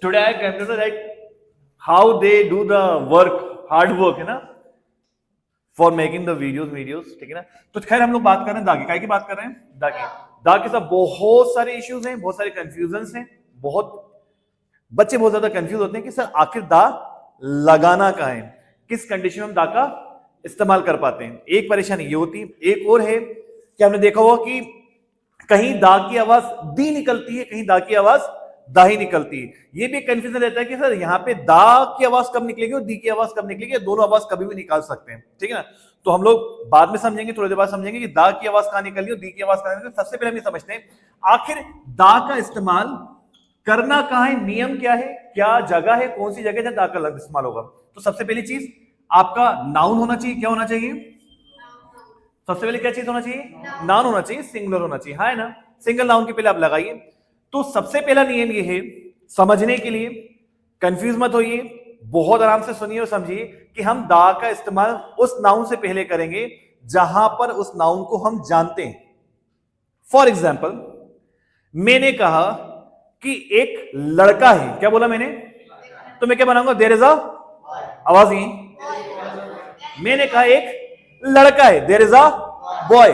Today I came to know that how they do the work, hard work है ना, for making the videos, ठीक है ना। तो खैर हम लोग बात कर रहे हैं दागी, काय की बात कर रहे हैं, दागी। दाग के साथ बहुत सारे इश्यूज हैं, बहुत सारे कंफ्यूजन हैं, बहुत बच्चे बहुत ज्यादा कंफ्यूज होते हैं कि सर आखिर दा लगाना कहाँ है, किस कंडीशन में हम दा का इस्तेमाल कर पाते हैं। एक परेशानी ये होती है, एक और है कि हमने देखा हुआ कि कहीं दा की आवाज दी निकलती है, कहीं दा की आवाज दा ही निकलती है। ये भी कंफ्यूजन रहता है कि सर यहाँ पे दा की आवाज कब निकलेगी और दी की आवाज कब निकलेगी, दोनों आवाज कभी भी निकाल सकते हैं, ठीक है ना। तो हम लोग बाद में समझेंगे, थोड़ी देर बाद समझेंगे कि दा की आवाज कहां निकल रही है और दी की आवाज कहां निकल रही है। सबसे पहले हम ये समझते हैं आखिर दा का इस्तेमाल करना कहां है, नियम क्या है, क्या जगह है, कौन सी जगह जहां दा का इस्तेमाल होगा। तो सबसे पहली चीज आपका नाउन होना चाहिए। क्या होना चाहिए, सबसे पहले क्या चीज होना चाहिए, नाउन होना चाहिए, सिंगुलर होना चाहिए, हाँ है ना। सिंगल नाउन के पहले आप लगाइए। तो सबसे पहला नियम ये है समझने के लिए, कंफ्यूज मत होइए, बहुत आराम से सुनिए और समझिए कि हम दा का इस्तेमाल उस नाउन से पहले करेंगे जहां पर उस नाउन को हम जानते हैं। फॉर एग्जाम्पल मैंने कहा कि एक लड़का है, क्या बोला मैंने, तो मैं क्या बनाऊंगा, देयर इज अ, आवाज ही, मैंने कहा एक लड़का है, देयर इज अ बॉय।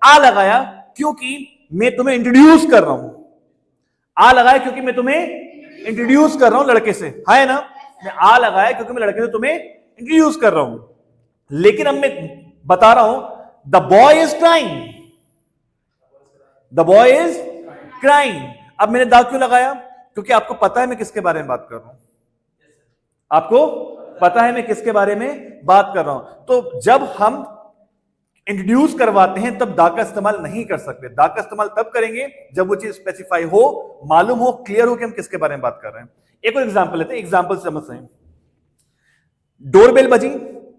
आ लगाया क्योंकि मैं तुम्हें इंट्रोड्यूस कर रहा हूं, आ लगाया क्योंकि मैं तुम्हें इंट्रोड्यूस कर रहा हूं लड़के से, है ना। मैं आ लगाया क्योंकि मैं लड़के से तुम्हें इंट्रोड्यूस कर रहा हूं, लेकिन अब मैं बता रहा हूं the boy is crying, the boy is crying. अब मैंने दा क्यों लगाया, क्योंकि आपको पता है मैं किसके बारे में बात कर रहा हूं, आपको पता है मैं किसके बारे में बात कर रहा हूं। तो जब हम इंट्रोड्यूस करवाते हैं तब दा का इस्तेमाल नहीं कर सकते। दा का इस्तेमाल तब करेंगे जब वो चीज स्पेसिफाई हो, मालूम हो, क्लियर हो कि हम किसके बारे में बात कर रहे हैं। एक और एग्जांपल लेते हैं, एग्जांपल समझते हैं। डोरबेल बजी,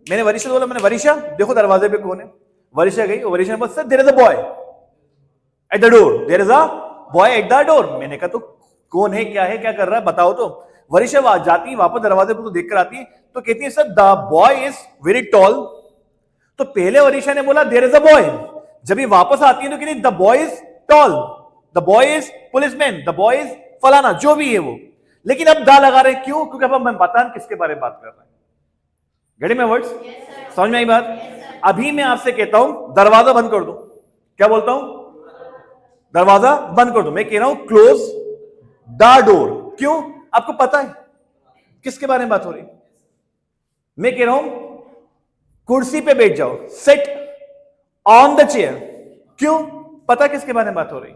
मैंने वरिशा बोला, मैंने वरिशा देखो दरवाजे पे कौन है। वरिशा गई, वरिशा ने बोला sir there is a boy at the door, there is a boy at the door. मैंने कहा तो कौन है, क्या है, क्या कर रहा है, बताओ। तो वरिशा जाती वापस दरवाजे पर तो देखकर आती है, तो कहती है sir the boy is very tall. तो पहले वरिशा ने बोला देयर इज अ बॉय, जब ये वापस आती है तो कहती the boy is tall, the boy is policeman, the boy is फलाना, जो भी है वो। लेकिन अब दा लगा रहे, क्यों, क्योंकि अब हम पता हम किसके बारे में बात कर रहे हैं। गेट में वर्ड्स, समझ में आई बात। अभी मैं आपसे कहता हूं दरवाजा बंद कर दो, क्या बोलता हूं, दरवाजा बंद कर दो। मैं कह रहा हूं क्लोज द डोर, क्यों, आपको पता है किसके बारे में बात हो रही। मैं कह रहा हूं कुर्सी पे बैठ जाओ, सिट ऑन द चेयर, क्यों, पता किसके बारे में बात हो रही।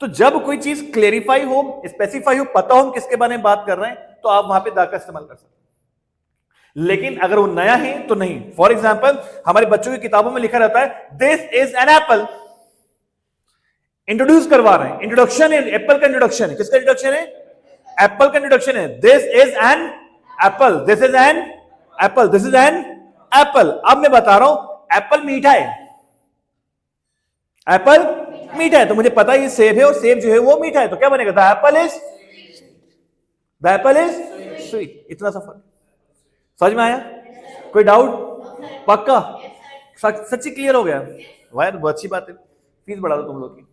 तो जब कोई चीज क्लेरिफाई हो, स्पेसिफाई हो, पता हो हम किसके बारे में बात कर रहे हैं, तो आप वहां पे दा का इस्तेमाल कर सकते हैं। लेकिन अगर वो नया है तो नहीं। फॉर एग्जाम्पल हमारे बच्चों की किताबों में लिखा रहता है this is an apple, introduce करवा रहे हैं, इंट्रोडक्शन है, एप्पल का इंट्रोडक्शन है, किसका इंट्रोडक्शन है, एप्पल का इंट्रोडक्शन है। This is an apple, this is an apple, this is an apple. अब मैं बता रहा हूं एप्पल मीठा है, एप्पल मीठा है, तो मुझे पता है ये सेब है और सेब जो है वो मीठा है, तो क्या बनेगा, the Apple is, the Apple is sweet. इतना सा फर्क, समझ में आया, कोई डाउट, पक्का, सच्ची क्लियर हो गया, वाह बहुत अच्छी बात है, फीस बढ़ा दो तुम लोग की।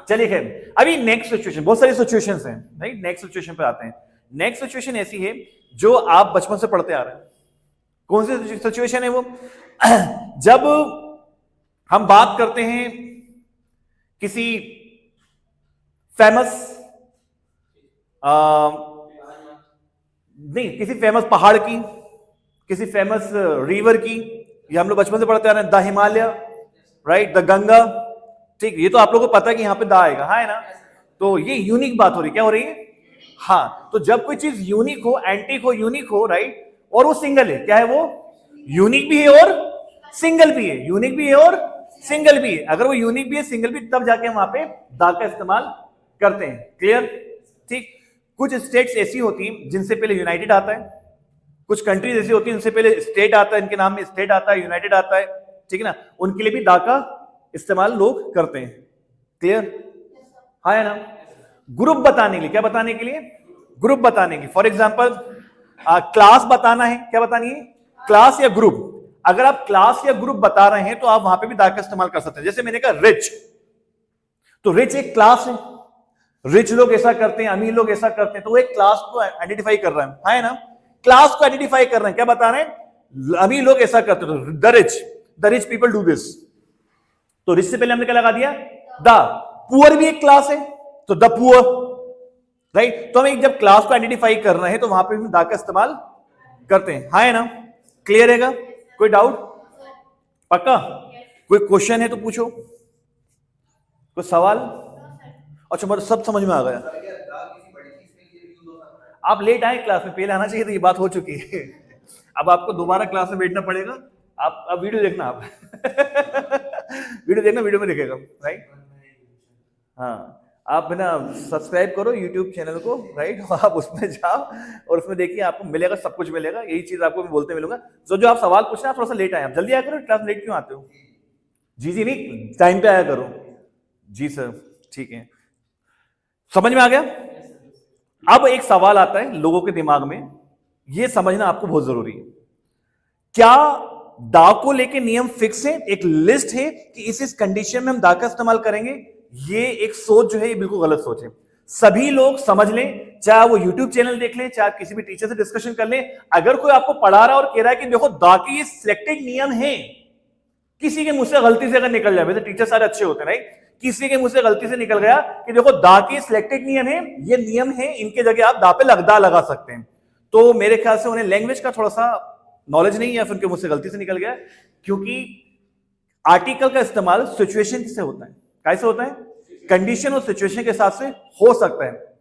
चलिए खैर, अभी नेक्स्ट सिचुएशन, बहुत सारी सिचुएशंस हैं, नहीं, नेक्स्ट सिचुएशन पे आते हैं। नेक्स्ट सिचुएशन ऐसी है जो आप बचपन से पढ़ते आ रहे हैं। कौन सी सिचुएशन है वो, जब हम बात करते हैं किसी फेमस नहीं, किसी फेमस पहाड़ की, किसी फेमस रिवर की, ये हम लोग बचपन से पढ़ते आ रहे हैं, the Himalaya, right, the Ganga, ठीक, ये तो आप लोगों को पता है कि यहां पे दा आएगा, हाँ है ना। तो ये यूनिक बात हो रही, क्या हो रही है, हाँ। तो जब कोई चीज यूनिक हो, एंटीक हो, यूनिक हो, राइट, और वो सिंगल है, क्या है वो, यूनिक भी है और सिंगल भी है, यूनिक भी है और सिंगल भी है। अगर वो यूनिक भी है, सिंगल भी, तब जाके हम वहां पे दा का इस्तेमाल करते हैं, क्लियर, ठीक। कुछ स्टेट्स ऐसी होती हैं जिनसे पहले यूनाइटेड आता है, कुछ कंट्रीज ऐसी होती है जिनसे पहले स्टेट आता है, इनके नाम में स्टेट आता है, यूनाइटेड आता है, ठीक है ना, उनके लिए भी दा का इस्तेमाल लोग करते हैं, क्लियर, हाँ है ना। ग्रुप बताने के लिए, क्या बताने के लिए, ग्रुप बताने के, फॉर एग्जाम्पल क्लास बताना है, क्या बतानी है, क्लास या ग्रुप। अगर आप क्लास या ग्रुप बता रहे हैं तो आप वहां पे भी दा का इस्तेमाल कर सकते हैं। जैसे मैंने कहा रिच, तो रिच एक क्लास है, रिच लोग ऐसा करते हैं, अमीर लोग ऐसा करते हैं, तो वो एक क्लास को आइडेंटिफाई कर रहा है ना, क्लास को आइडेंटिफाई कर रहे हैं। क्या बता रहे हैं? अमीर लोग ऐसा करते हैं, the rich people do this. तो रिच से पहले हमने क्या लगा दिया? द। पुअर भी एक क्लास है, तो द पुअर, राइट। तो हम जब क्लास को आइडेंटिफाई कर रहे हैं तो वहां पे हम द का इस्तेमाल करते हैं, हाँ है ना? क्लियर है? कोई डाउट? पक्का? कोई क्वेश्चन है तो पूछो, कोई सवाल? अच्छा, मतलब सब समझ में आ गया। आप लेट आए क्लास में, पहले आना चाहिए, तो ये बात हो चुकी है। अब आपको दोबारा क्लास में बैठना पड़ेगा। आप अब वीडियो देखना, आप वीडियो देखना, वीडियो में दिखेगा, राइट। हाँ, आप ना सब्सक्राइब करो यूट्यूब चैनल को, राइट। आप उसमें जाओ और उसमें देखिए, आपको मिलेगा, सब कुछ मिलेगा। यही चीज आपको मैं बोलते मिलूंगा। जो आप सवाल पूछना, आप थोड़ा सा लेट आए, आप जल्दी आया करो। क्लास में लेट क्यों आते हो? जी नहीं, टाइम पे आया करो। जी सर, ठीक है, समझ में आ गया। अब एक सवाल आता है लोगों के दिमाग में, यह समझना आपको बहुत जरूरी है। क्या दा को लेके नियम फिक्स है, एक लिस्ट है कि इस कंडीशन में हम दा का इस्तेमाल करेंगे? ये एक सोच जो है, ये बिल्कुल गलत सोच है। सभी लोग समझ लें, चाहे वो यूट्यूब चैनल देख लें, चाहे किसी भी टीचर से डिस्कशन कर लें, अगर कोई आपको पढ़ा रहा है और कह रहा है कि देखो दा के ये सिलेक्टेड नियम है, किसी के मुंह से गलती से अगर निकल जाए, वैसे टीचर सारे अच्छे होते हैं, राइट, किसी के मुंह से गलती से निकल गया कि देखो दा के सिलेक्टेड नियम है, ये नियम है, इनके जगह आप दा पे दा लगा सकते हैं, तो मेरे ख्याल से उन्हें लैंग्वेज का थोड़ा सा नॉलेज नहीं है, या फिर उनके मुंह से गलती से निकल गया। क्योंकि आर्टिकल का इस्तेमाल सिचुएशन से होता है। कैसे होता है? कंडीशन और सिचुएशन के हिसाब से हो सकता है।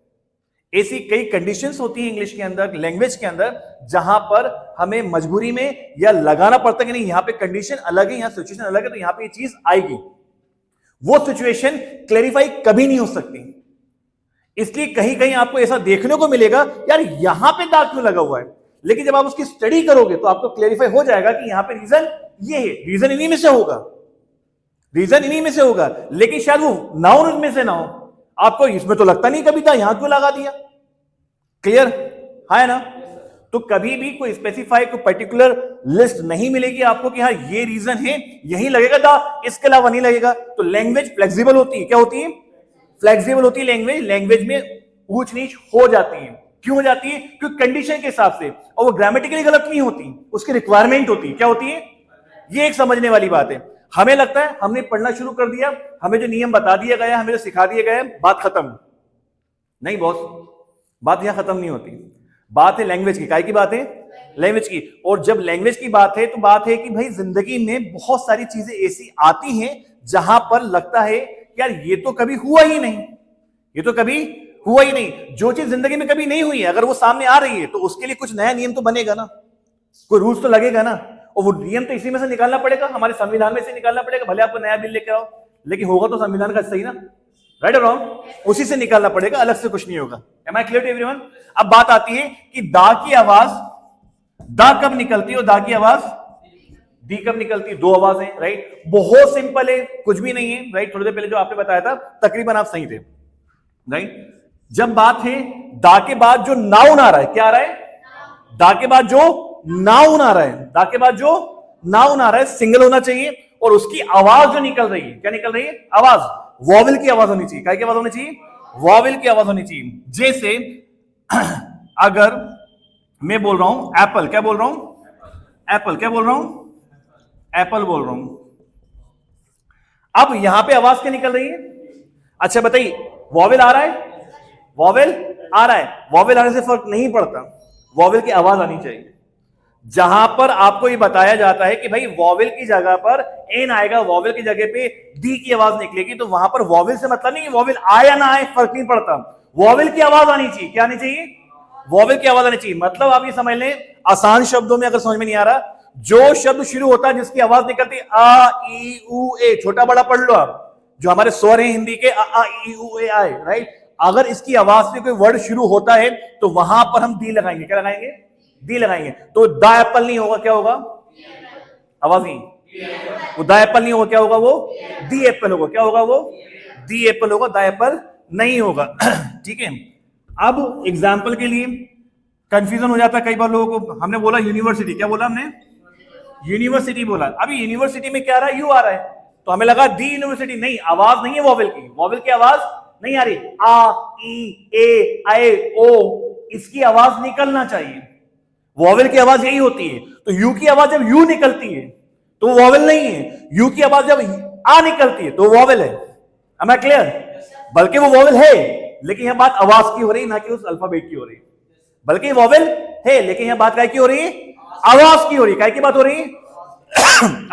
ऐसी कई कंडीशंस होती हैं इंग्लिश के अंदर, लैंग्वेज के अंदर, जहां पर हमें मजबूरी में या लगाना पड़ता है कि नहीं, यहां पे कंडीशन अलग है, यहां सिचुएशन अलग है, तो यहां पे ये चीज आएगी। वो सिचुएशन क्लैरिफाई कभी नहीं हो सकती। इसलिए कहीं कहीं आपको ऐसा देखने को मिलेगा, यार यहां पे दाग क्यों लगा हुआ है, लेकिन जब आप उसकी स्टडी करोगे तो आपको क्लैरिफाई हो जाएगा कि यहां पे रीजन ये है, रीजन इन्हीं में से होगा, रीजन इन्हीं में से होगा, लेकिन शायद वो नाउन उनमें से ना हो। आपको इसमें तो लगता नहीं कभी था, यहां क्यों लगा दिया? क्लियर है ना? तो कभी भी कोई स्पेसिफाई, कोई पर्टिकुलर लिस्ट नहीं मिलेगी आपको कि हाँ ये रीजन है, यही लगेगा दा, इसके अलावा नहीं लगेगा। तो लैंग्वेज फ्लेक्सिबल होती है। क्या होती है? फ्लेक्सिबल होती है लैंग्वेज। लैंग्वेज में ऊंच नीच हो जाती है। क्यों हो जाती है? क्योंकि कंडीशन के हिसाब से, और वो ग्रामेटिकली गलत नहीं होती, उसकी रिक्वायरमेंट होती है। क्या होती है? ये एक समझने वाली बात है। हमें लगता है हमने पढ़ना शुरू कर दिया, हमें जो नियम बता दिया गया, हमें जो सिखा दिया गया, बात खत्म। नहीं बॉस, बात यहां खत्म नहीं होती। बात है लैंग्वेज की। काय की बात है? लैंग्वेज की। और जब लैंग्वेज की बात है तो बात है कि भाई जिंदगी में बहुत सारी चीजें ऐसी आती हैं जहां पर लगता है यार ये तो कभी हुआ ही नहीं, ये तो कभी हुआ ही नहीं। जो चीज जिंदगी में कभी नहीं हुई है, अगर वो सामने आ रही है तो उसके लिए कुछ नया नियम तो बनेगा ना, कोई रूल्स तो लगेगा ना, और वो नियम तो इसी में से निकालना पड़ेगा, हमारे संविधान में से निकालना पड़ेगा। भले आपको नया बिल लेकर आओ, लेकिन होगा तो संविधान का सही ना, राइट और रॉन्ग, उसी से निकालना पड़ेगा, अलग से कुछ नहीं होगा। Am I clear to everyone? अब बात आती है कि दा की आवाज दा कब निकलती है और दा की आवाज दी कब निकलती है। दो आवाज है, राइट। बहुत सिंपल है, कुछ भी नहीं है, राइट। थोड़ी देर पहले जो आपने बताया था तकरीबन आप सही थे, राइट। जब बात है दा के बाद जो नाउन आ रहा है, क्या आ रहा है? दा के बाद जो नाउन आ रहा है, दा के बाद जो नाउन आ रहा है सिंगल होना चाहिए, और उसकी आवाज जो निकल रही है, क्या निकल रही है? आवाज वॉवेल की आवाज होनी चाहिए। क्या की आवाज होनी चाहिए? वॉवेल की आवाज होनी चाहिए। जैसे अगर मैं बोल रहा हूं एप्पल, क्या बोल रहा हूं? एप्पल। क्या बोल रहा हूं? एप्पल बोल रहा हूं। अब यहां पे आवाज क्या निकल रही है? अच्छा बताइए, वॉवेल आ रहा है? वॉवेल आ रहा है। वॉवेल आने से फर्क नहीं पड़ता, वॉवेल की आवाज आनी चाहिए। जहां पर आपको ये बताया जाता है कि भाई वॉवेल की जगह पर एन आएगा, वॉवेल की जगह पे डी की आवाज निकलेगी, तो वहां पर वॉवेल से मतलब नहीं कि वॉवेल आए या ना आए फर्क नहीं पड़ता, वॉवेल की आवाज आनी चाहिए। क्या आनी चाहिए? वॉवेल की आवाज आनी चाहिए। मतलब आप ये समझ लें, आसान शब्दों में अगर समझ में नहीं आ रहा, जो शब्द शुरू होता है जिसकी आवाज निकलती है आ ई उ ए, छोटा बड़ा पढ़ लो आप, जो हमारे स्वर हैं हिंदी के आ ई उ ए आए, राइट। अगर इसकी आवाज से कोई वर्ड शुरू होता है तो वहां पर हम दी लगाएंगे। क्या लगाएंगे? दी लगाएंगे। तो दा एप्पल नहीं होगा, क्या होगा? आवाज नहीं, वो दा एप्पल नहीं होगा, क्या होगा? वो दी एप्पल होगा। क्या होगा? वो दी एप्पल होगा, दा एप्पल नहीं होगा। ठीक है। अब एग्जाम्पल के लिए कंफ्यूजन हो जाता है कई बार लोगों को। हमने बोला यूनिवर्सिटी, क्या बोला हमने? यूनिवर्सिटी बोला। अभी यूनिवर्सिटी में क्या आ रहा है? यू आ रहा है, तो हमें लगा दी यूनिवर्सिटी। नहीं, आवाज नहीं है वॉवेल की, वॉवेल की आवाज नहीं आ रही, आ, ई, ए, आए, ओ, इसकी आवाज निकलना चाहिए। वॉवेल की आवाज यही होती है। तो यू की आवाज जब यू निकलती है तो वो वॉवेल नहीं है। यू की आवाज जब आ निकलती है तो वॉवेल है। am I clear? बल्कि वो वॉवेल है, लेकिन यह बात आवाज की हो रही, ना कि उस अल्फाबेट की हो रही। बल्कि वॉवेल है, लेकिन यह बात काय की हो रही है? आवाज की हो रही है। काय की बात हो रही है?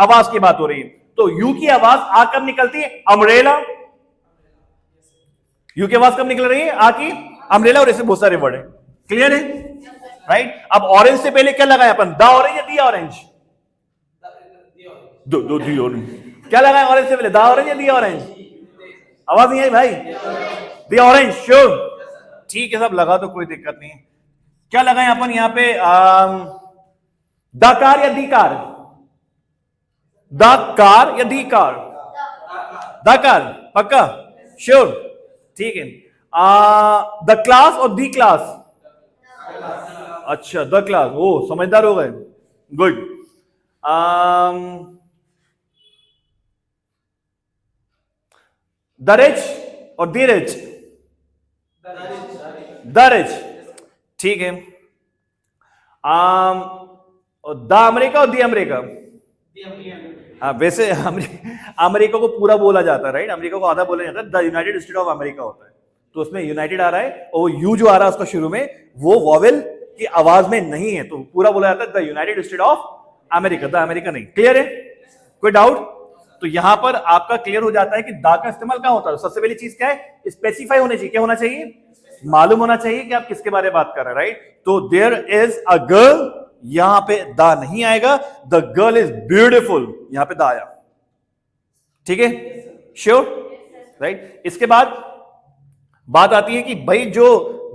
आवाज की बात हो रही है। तो यू की आवाज आ कब निकलती है? अम्ब्रेला। यू की आवाज कब निकल रही है? आ की अम्ब्रेला, और ऐसे बहुत सारे वर्ड है। क्लियर है? राइट। अब ऑरेंज से पहले क्या लगाया अपन? द ऑरेंज या दी ऑरेंज? दो दी ऑरेंज। क्या लगाया ऑरेंज से पहले? द ऑरेंज या दी ऑरेंज? आवाज नहीं आई भाई। The orange, sure? ठीक है, सब लगा तो कोई दिक्कत नहीं है। क्या लगाए अपन यहां पे? दकार या दीकार? दकार या दीकार? दकार, पक्का? श्योर? ठीक है। द क्लास और दी क्लास? अच्छा, द क्लास। ओ, समझदार हो गए, गुड। द रिच और दी रिच? द रिच, ठीक है। द अमेरिका और दी अमेरिका? हाँ, वैसे अमेरिका को पूरा बोला जाता है, राइट? अमेरिका को आधा बोला जाता है, the United state of America होता है। तो उसमें यूनाइटेड आ रहा है, और यू जो आ रहा है उसका शुरू में, वो वॉवेल की आवाज में नहीं है, तो पूरा बोला जाता है the United state of America, the America नहीं। क्लियर है? कोई डाउट? तो यहां पर आपका क्लियर हो जाता है कि दा का इस्तेमाल कहां होता है। सबसे पहली चीज क्या है? स्पेसिफाई होनी चाहिए। क्या होना चाहिए? मालूम होना चाहिए कि आप किसके बारे में बात कर रहे हैं, राइट? तो देयर इज अ गर्ल, यहां पे दा नहीं आएगा। द गर्ल इज ब्यूटिफुल, यहां पे दा आया। ठीक है? श्योर? राइट। इसके बाद बात आती है कि भाई जो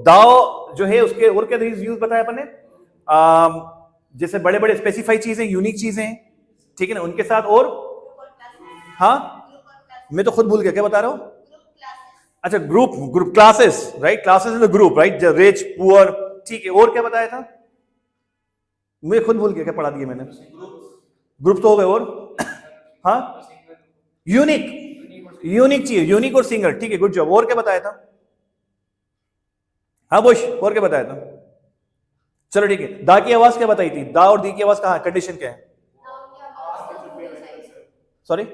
दाओ जो है उसके और क्या यूज बताया अपन ने? जैसे बड़े बड़े स्पेसिफाई चीजें, यूनिक चीजें, ठीक है ना, उनके साथ। और हाँ, मैं तो खुद भूल गया क्या बता रहा हूं। अच्छा, group classes, right? Classes in the group, right? Rich, poor, ठीक है। और क्या बताया था? मुझे खुद भूल गया क्या पढ़ा दिया मैंने। ग्रुप तो हो गए, और हाँ, यूनिक चीज, यूनिक और सिंगल, ठीक है, गुड जॉब। और क्या बताया था? हाँ बुश, और क्या बताया था? चलो ठीक है। दा की आवाज क्या बताई थी? दा और दी की आवाज कहां? कंडीशन क्या है? सॉरी,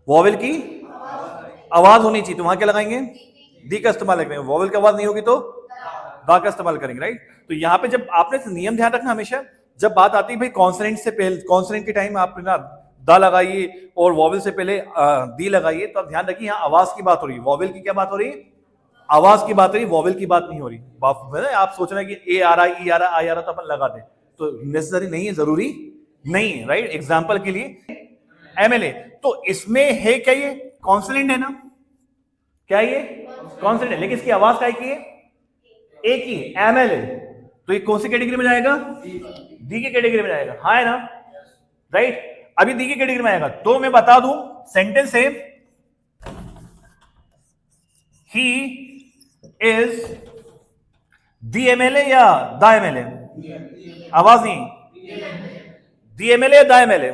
वॉवेल की आवाज होनी चाहिए, तो वहां क्या लगाएंगे? दी का इस्तेमाल करेंगे। वॉवेल की आवाज नहीं होगी तो दा का इस्तेमाल करेंगे, राइट? तो यहां पे जब आपने नियम ध्यान रखना हमेशा, जब बात आती है भाई कॉन्सोनेंट से पहले, कॉन्सोनेंट के टाइम आप ना दा लगाइए और वॉवेल से पहले दी लगाइए, तो आप ध्यान रखिए यहां आवाज की बात हो रही है। वॉवेल की क्या बात हो रही है? आवाज की बात हो रही है, वॉवेल की बात नहीं हो रही। आप सोच रहे हैं कि ए आ रहा है, ई आ रहा है, आई आ रहा है, तो अपन लगा दें, तो नेसेसरी नहीं है, जरूरी नहीं है, राइट? एग्जाम्पल के लिए एमएलए, तो इसमें है क्या? ये कॉन्सोनेंट है ना? क्या ये कॉन्सोनेंट है, लेकिन इसकी आवाज क्या की है? ए की, एमएलए। तो ये कौन सी कैटेगरी में जाएगा? दी की कैटेगरी में जाएगा, हाँ है ना, राइट? अभी दी की कैटेगरी में आएगा। तो मैं बता दूं, सेंटेंस है ही इज दी एमएलए या द एमएलए? आवाज नहीं, दी एमएलए या the MLA?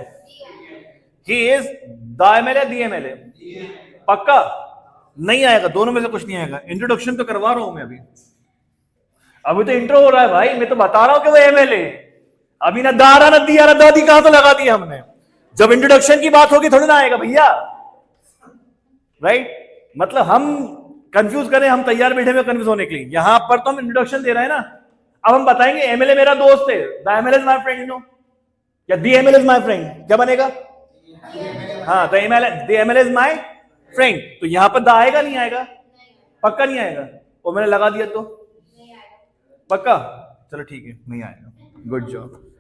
He is the MLA, the MLA? पक्का? नहीं आएगा, दोनों में से कुछ नहीं आएगा। इंट्रोडक्शन तो करवा रहा हूं मैं अभी तो इंट्रो हो रहा है भाई, मैं तो बता रहा हूं कि वो एमएलए। अभी ना दारा ना दिया ना दादी, कहां तो लगा दिया हमने। जब इंट्रोडक्शन की बात होगी थोड़ी ना आएगा भैया, राइट? मतलब हम कंफ्यूज करें, हम तैयार बैठे हुए कंफ्यूज होने के लिए। यहां पर तो हम इंट्रोडक्शन दे रहे हैं ना। अब हम बताएंगे एमएलए मेरा दोस्त है, the MLA is my friend, you know, या the MLA is my friend, क्या बनेगा? हाँ, the MLA is my friend. तो यहां पर द आएगा नहीं आएगा? पक्का नहीं आएगा। और मैंने लगा दिया तो पक्का? चलो ठीक है, नहीं आएगा, गुड जॉब।